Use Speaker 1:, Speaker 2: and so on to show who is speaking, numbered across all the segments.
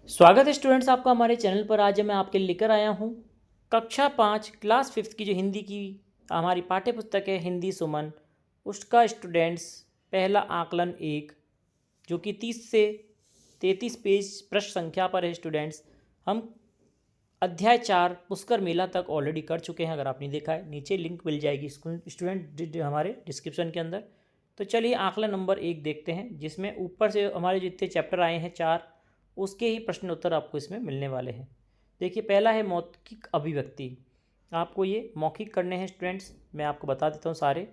Speaker 1: स्वागत है स्टूडेंट्स आपका हमारे चैनल पर। आज मैं आपके लिए लेकर आया हूँ कक्षा 5 क्लास 5 की जो हिंदी की हमारी पाठ्य पुस्तक है हिंदी सुमन, उसका स्टूडेंट्स पहला आकलन 1 जो कि 30 से 33 पेज पृष्ठ संख्या पर है। स्टूडेंट्स हम अध्याय 4 पुष्कर मेला तक ऑलरेडी कर चुके हैं। अगर आपने देखा है नीचे लिंक मिल जाएगी स्टूडेंट हमारे डिस्क्रिप्शन के अंदर। तो चलिए आकलन नंबर 1 देखते हैं, जिसमें ऊपर से हमारे जितने चैप्टर आए हैं 4 उसके ही प्रश्न उत्तर आपको इसमें मिलने वाले हैं। देखिए पहला है मौखिक अभिव्यक्ति। आपको ये मौखिक करने हैं स्टूडेंट्स। मैं आपको बता देता हूँ सारे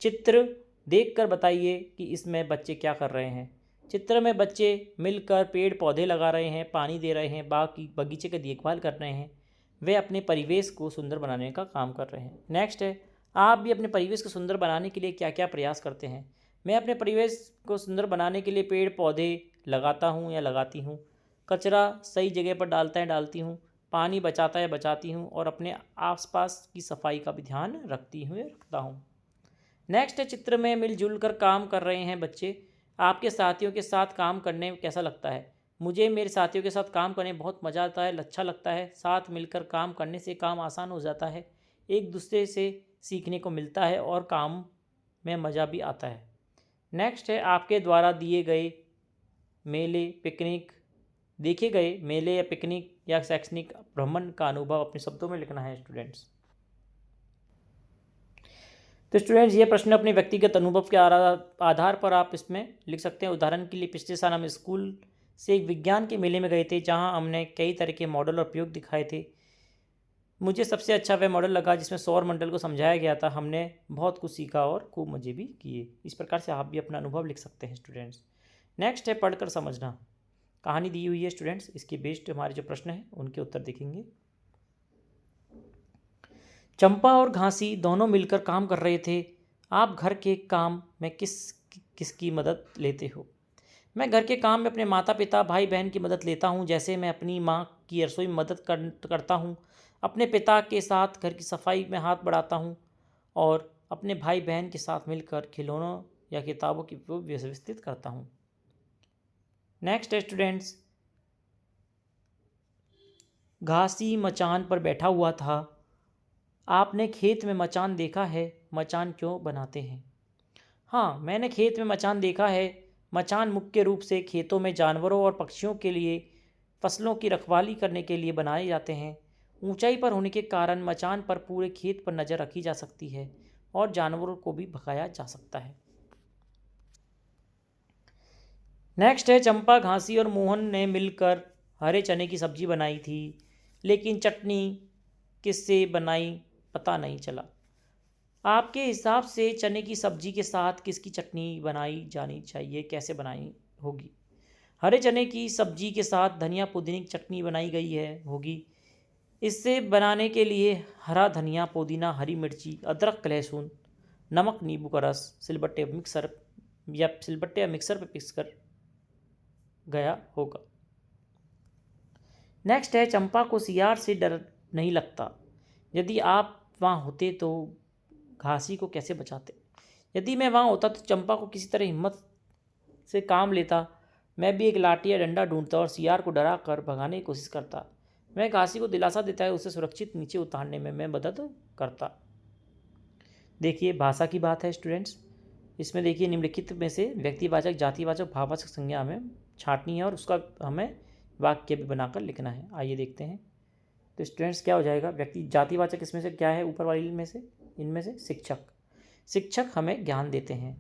Speaker 1: चित्र देखकर बताइए कि इसमें बच्चे क्या कर रहे हैं। चित्र में बच्चे मिलकर पेड़ पौधे लगा रहे हैं, पानी दे रहे हैं, बाग की बगीचे की देखभाल कर रहे हैं। वे अपने परिवेश को सुंदर बनाने का काम कर रहे हैं। नेक्स्ट है, आप भी अपने परिवेश को सुंदर बनाने के लिए क्या क्या प्रयास करते हैं। मैं अपने परिवेश को सुंदर बनाने के लिए पेड़ पौधे लगाता हूँ या लगाती हूँ, कचरा सही जगह पर डालती हूँ, पानी बचाता है बचाती हूँ, और अपने आसपास की सफाई का भी ध्यान रखता हूँ। नेक्स्ट है, चित्र में मिलजुल कर काम कर रहे हैं बच्चे। आपके साथियों के साथ काम करने में कैसा लगता है। मुझे मेरे साथियों के साथ काम करने में बहुत मज़ा आता है, अच्छा लगता है। साथ मिलकर काम करने से काम आसान हो जाता है, एक दूसरे से सीखने को मिलता है और काम में मज़ा भी आता है। नेक्स्ट है, आपके द्वारा दिए गए मेले पिकनिक देखे गए मेले या पिकनिक या शैक्षणिक भ्रमण का अनुभव अपने शब्दों में लिखना है स्टूडेंट्स। तो स्टूडेंट्स ये प्रश्न अपने व्यक्तिगत अनुभव के आधार पर आप इसमें लिख सकते हैं। उदाहरण के लिए पिछले साल हम स्कूल से एक विज्ञान के मेले में गए थे, जहां हमने कई तरह के मॉडल और प्रयोग दिखाए थे। मुझे सबसे अच्छा वह मॉडल लगा जिसमें सौर मंडल को समझाया गया था। हमने बहुत कुछ सीखा और खूब मज़े भी किए। इस प्रकार से आप भी अपना अनुभव लिख सकते हैं स्टूडेंट्स। नेक्स्ट है पढ़कर समझना। कहानी दी हुई है स्टूडेंट्स, इसके बेस्ड हमारे जो प्रश्न हैं उनके उत्तर देखेंगे। चंपा और घासी दोनों मिलकर काम कर रहे थे। आप घर के काम में किसकी मदद लेते हो। मैं घर के काम में अपने माता पिता भाई बहन की मदद लेता हूँ। जैसे मैं अपनी माँ की रसोई में मदद करता हूँ, अपने पिता के साथ घर की सफाई में हाथ बढ़ाता हूँ, और अपने भाई बहन के साथ मिलकर खिलौनों या किताबों की व्यवस्थित करता हूँ। नेक्स्ट स्टूडेंट्स, घासी मचान पर बैठा हुआ था। आपने खेत में मचान देखा है। मचान क्यों बनाते हैं। हाँ, मैंने खेत में मचान देखा है। मचान मुख्य रूप से खेतों में जानवरों और पक्षियों के लिए फसलों की रखवाली करने के लिए बनाए जाते हैं। ऊंचाई पर होने के कारण मचान पर पूरे खेत पर नज़र रखी जा सकती है और जानवरों को भी भगाया जा सकता है। नेक्स्ट है, चंपा घासी और मोहन ने मिलकर हरे चने की सब्जी बनाई थी, लेकिन चटनी किससे बनाई पता नहीं चला। आपके हिसाब से चने की सब्जी के साथ किसकी चटनी बनाई जानी चाहिए, कैसे बनाई होगी। हरे चने की सब्जी के साथ धनिया पुदीने की चटनी बनाई गई है होगी। इससे बनाने के लिए हरा धनिया पुदीना हरी मिर्ची अदरक लहसुन नमक नींबू का रस सिलबट्टे या मिक्सर पर पीस कर गया होगा। नेक्स्ट है, चंपा को सियार से डर नहीं लगता। यदि आप वहाँ होते तो घासी को कैसे बचाते। यदि मैं वहाँ होता तो चंपा को किसी तरह हिम्मत से काम लेता। मैं भी एक लाठी या डंडा ढूंढता और सियार को डरा कर भगाने की कोशिश करता। मैं घासी को दिलासा देता है, उसे सुरक्षित नीचे उतारने में मैं मदद करता। देखिए भाषा की बात है स्टूडेंट्स। इसमें देखिए निम्नलिखित में से व्यक्तिवाचक जातिवाचक भाववाचक संज्ञा हमें छांटनी है और उसका हमें वाक्य भी बनाकर लिखना है। आइए देखते हैं। तो स्टूडेंट्स क्या हो जाएगा, व्यक्ति जातिवाचक इसमें से क्या है, ऊपर वाली में से इनमें से शिक्षक। शिक्षक हमें ज्ञान देते हैं।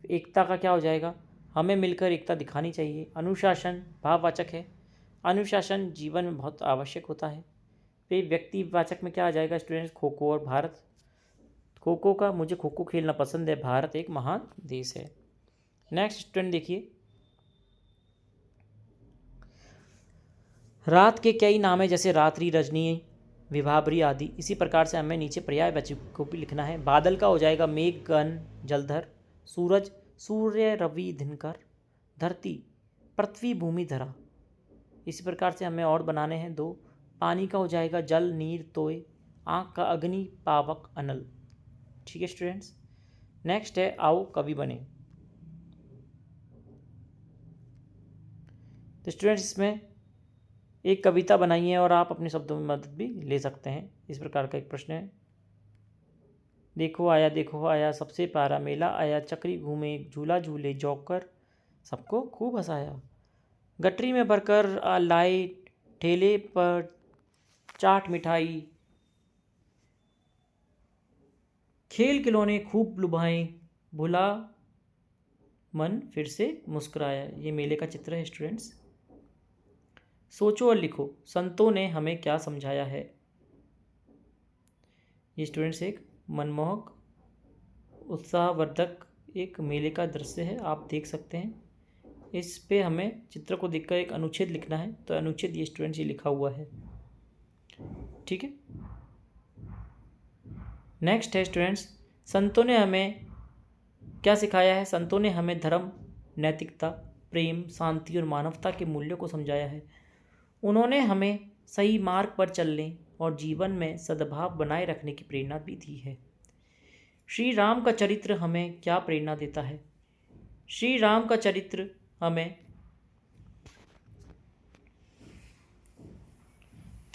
Speaker 1: एकता का क्या हो जाएगा, हमें मिलकर एकता दिखानी चाहिए। अनुशासन भाववाचक है, अनुशासन जीवन में बहुत आवश्यक होता है। फिर व्यक्तिवाचक में क्या आ जाएगा स्टूडेंट्स, खो खो और भारत। खो खो का मुझे खो खो खेलना पसंद है, भारत एक महान देश है। नेक्स्ट स्टूडेंट देखिए, रात के कई नाम है जैसे रात्रि रजनी विभावरी आदि। इसी प्रकार से हमें नीचे पर्यायवाची को भी लिखना है। बादल का हो जाएगा मेघ गण जलधर, सूरज सूर्य रवि दिनकर, धरती पृथ्वी भूमि धरा। इसी प्रकार से हमें और बनाने हैं दो। पानी का हो जाएगा जल नीर तोय, आँख का अग्नि पावक अनल। ठीक है स्टूडेंट्स। नेक्स्ट है, आओ कवि बने। तो स्टूडेंट्स इसमें एक कविता बनाइए और आप अपने शब्दों में मदद भी ले सकते हैं। इस प्रकार का एक प्रश्न है। देखो आया सबसे प्यारा मेला आया, चक्री घूमे झूला झूले जोकर सबको खूब हंसाया। गठरी में भरकर लाए ठेले पर चाट मिठाई, खेल खिलौने खूब लुभाए, भुला मन फिर से मुस्कुराया। ये मेले का चित्र है स्टूडेंट्स। सोचो और लिखो, संतों ने हमें क्या समझाया है। ये स्टूडेंट्स एक मनमोहक उत्साहवर्धक एक मेले का दृश्य है, आप देख सकते हैं। इस पे हमें चित्र को देखकर एक अनुच्छेद लिखना है, तो अनुच्छेद ये स्टूडेंट्स ये लिखा हुआ है, ठीक है। नेक्स्ट है स्टूडेंट्स, संतों ने हमें क्या सिखाया है। संतों ने हमें धर्म, नैतिकता, प्रेम, शांति और मानवता के मूल्यों को समझाया है। उन्होंने हमें सही मार्ग पर चलने और जीवन में सद्भाव बनाए रखने की प्रेरणा भी दी है। श्री राम का चरित्र हमें क्या प्रेरणा देता है। श्री राम का चरित्र हमें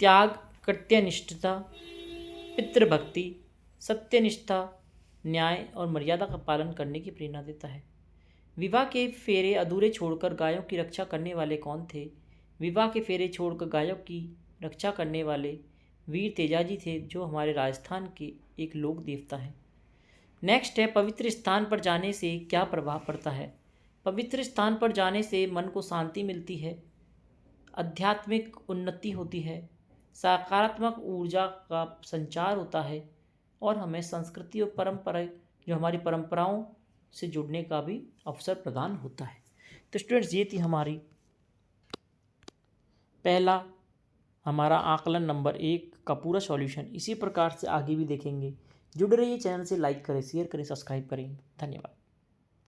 Speaker 1: त्याग, कृत्यनिष्ठता, पितृभक्ति, सत्यनिष्ठा, न्याय और मर्यादा का पालन करने की प्रेरणा देता है। विवाह के फेरे अधूरे छोड़कर गायों की रक्षा करने वाले कौन थे। विवाह के फेरे छोड़कर गायों की रक्षा करने वाले वीर तेजाजी थे, जो हमारे राजस्थान के एक लोक देवता हैं। नेक्स्ट है, पवित्र स्थान पर जाने से क्या प्रभाव पड़ता है। पवित्र स्थान पर जाने से मन को शांति मिलती है, आध्यात्मिक उन्नति होती है, सकारात्मक ऊर्जा का संचार होता है और हमें संस्कृति और परंपरा, जो हमारी परंपराओं से जुड़ने का भी अवसर प्रदान होता है। तो स्टूडेंट्स, ये थी हमारी पहला हमारा आकलन नंबर 1 का पूरा सॉल्यूशन। इसी प्रकार से आगे भी देखेंगे। जुड़े रहिए, चैनल से लाइक करें, शेयर करें, सब्सक्राइब करें। धन्यवाद।